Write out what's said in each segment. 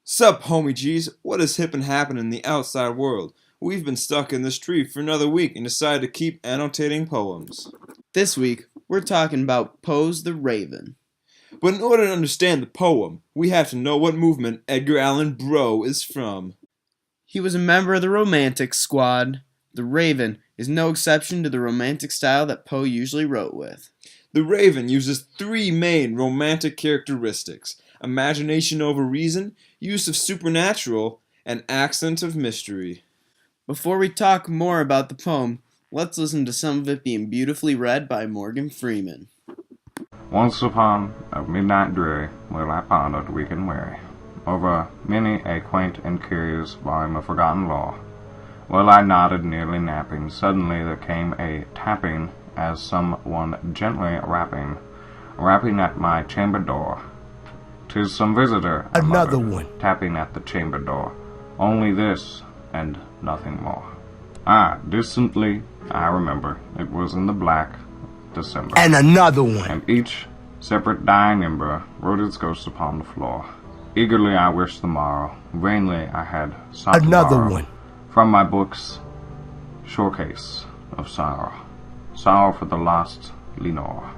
Sup, homie G's? What is hip and happening in the outside world? We've been stuck in this tree for another week and decided to keep annotating poems. This week, we're talking about Poe's The Raven. But in order to understand the poem, we have to know what movement Edgar Allan Poe is from. He was a member of the Romantic Squad. The Raven is no exception to the romantic style that Poe usually wrote with. The Raven uses three main romantic characteristics: imagination over reason, use of supernatural, and accent of mystery. Before we talk more about the poem, let's listen to some of it being beautifully read by Morgan Freeman. Once upon a midnight dreary, will I pondered weak and weary over many a quaint and curious volume of forgotten lore. While I nodded, nearly napping, suddenly there came a tapping, as someone gently rapping at my chamber door. 'Tis some visitor, I Another muttered, one. tapping at the chamber door. Only this, and nothing more. Distantly, I remember, it was in the black December. And another one. And each separate dying ember wrote its ghost upon the floor. Eagerly I wished the morrow. Vainly I had sought to Another borrow one. from my book's showcase of sorrow. Sorrow for the lost Lenore,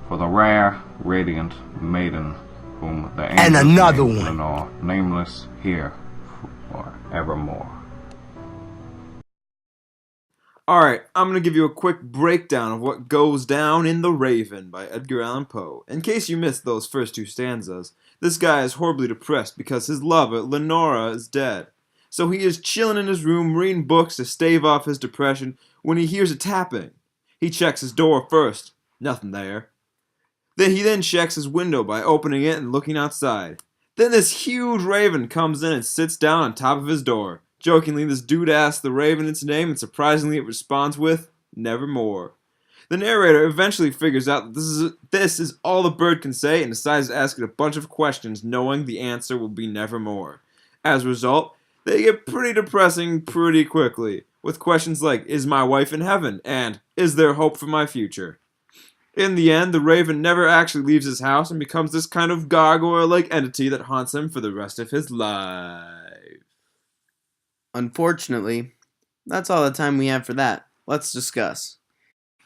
for the rare, radiant maiden whom the And angels another named one. Lenore, nameless here for evermore. Alright, I'm going to give you a quick breakdown of what goes down in The Raven by Edgar Allan Poe. In case you missed those first two stanzas, this guy is horribly depressed because his lover, Lenora, is dead. So he is chilling in his room reading books to stave off his depression when he hears a tapping. He checks his door first. Nothing there. He then checks his window by opening it and looking outside. Then this huge raven comes in and sits down on top of his door. Jokingly, this dude asks the raven its name, and surprisingly it responds with, "Nevermore." The narrator eventually figures out that this is all the bird can say and decides to ask it a bunch of questions knowing the answer will be nevermore. As a result, they get pretty depressing pretty quickly, with questions like, "Is my wife in heaven?" and "Is there hope for my future?" In the end, the raven never actually leaves his house and becomes this kind of gargoyle-like entity that haunts him for the rest of his life. Unfortunately, that's all the time we have for that. Let's discuss.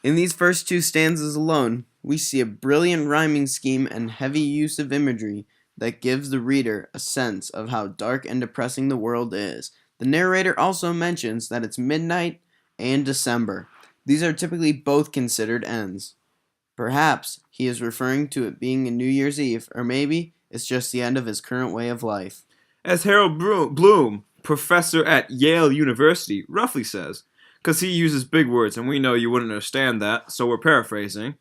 In these first two stanzas alone, we see a brilliant rhyming scheme and heavy use of imagery that gives the reader a sense of how dark and depressing the world is. The narrator also mentions that it's midnight and December. These are typically both considered ends. Perhaps he is referring to it being a New Year's Eve, or maybe it's just the end of his current way of life. As Harold Bloom, professor at Yale University, roughly says, because he uses big words and we know you wouldn't understand that, so we're paraphrasing.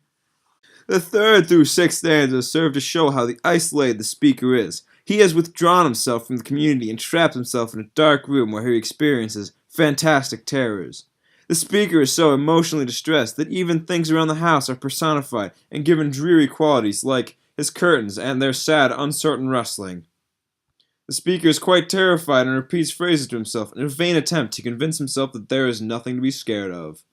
The third through sixth stanzas serve to show how isolated the speaker is. He has withdrawn himself from the community and trapped himself in a dark room where he experiences fantastic terrors. The speaker is so emotionally distressed that even things around the house are personified and given dreary qualities like his curtains and their sad, uncertain rustling. The speaker is quite terrified and repeats phrases to himself in a vain attempt to convince himself that there is nothing to be scared of.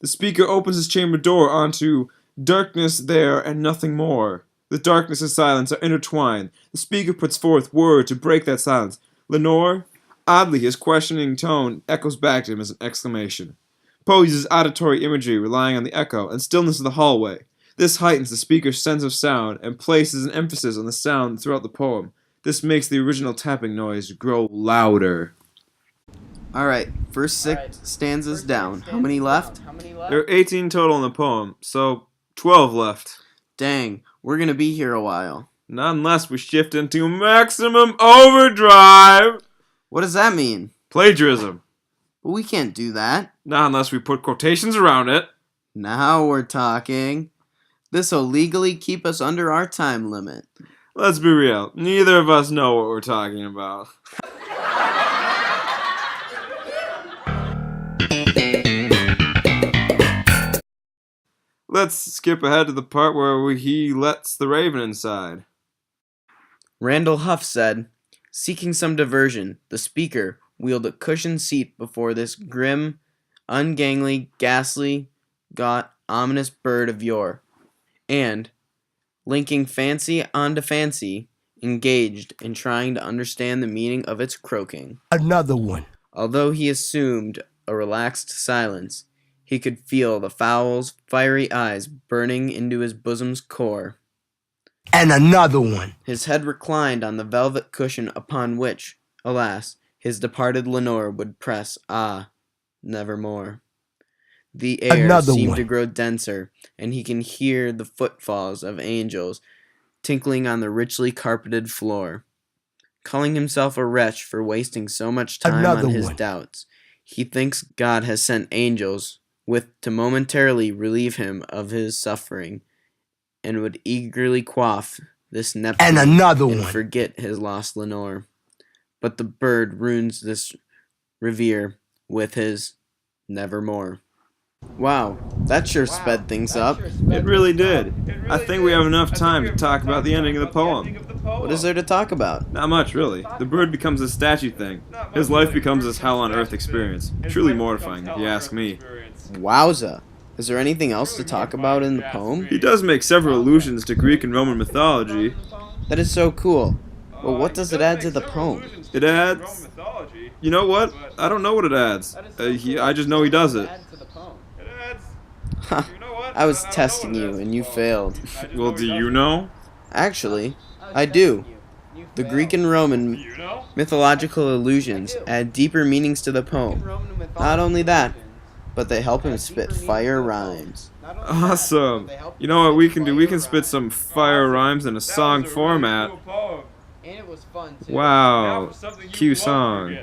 The speaker opens his chamber door onto darkness there and nothing more. The darkness and silence are intertwined. The speaker puts forth word to break that silence. "Lenore?" Oddly, his questioning tone echoes back to him as an exclamation. Poe uses auditory imagery relying on the echo and stillness of the hallway. This heightens the speaker's sense of sound and places an emphasis on the sound throughout the poem. This makes the original tapping noise grow louder. Alright, first six stanzas down. How many left? There are 18 total in the poem, so 12 left. Dang, we're gonna be here a while. Not unless we shift into maximum overdrive. What does that mean? Plagiarism. But we can't do that. Not unless we put quotations around it. Now we're talking. This'll legally keep us under our time limit. Let's be real, neither of us know what we're talking about. Let's skip ahead to the part where he lets the raven inside. Randall Huff said, "Seeking some diversion, the speaker wheeled a cushioned seat before this grim, ungainly, ghastly, gaunt, ominous bird of yore, and, linking fancy onto fancy, engaged in trying to understand the meaning of its croaking. Another one. Although he assumed a relaxed silence, he could feel the fowl's fiery eyes burning into his bosom's core. And another one. His head reclined on the velvet cushion upon which, alas, his departed Lenore would press, nevermore. The air Another seemed one. to grow denser, and he can hear the footfalls of angels tinkling on the richly carpeted floor. Calling himself a wretch for wasting so much time Another on his one. doubts, he thinks God has sent angels with to momentarily relieve him of his suffering, and would eagerly quaff this Neptune And another and one. forget his lost Lenore. But the bird ruins this revere with his nevermore. Wow, that sure sped things up. It really did. I think we have enough time to talk about the ending of the poem. What is there to talk about? Not much, really. The bird becomes a statue thing. His life becomes this hell on earth experience. Truly mortifying, if you ask me. Wowza. Is there anything else to talk about in the poem? He does make several allusions to Greek and Roman mythology. That is so cool. But what does it add to the poem? It adds... You know what? I don't know what it adds. I just know he does it. Ha, I was testing you and you failed. Well, do you know? Actually, I do. The Greek and Roman mythological allusions add deeper meanings to the poem. Not only that, but they help him spit fire rhymes. Awesome. You know what we can do? We can spit some fire rhymes in a song format. Wow. Cue song.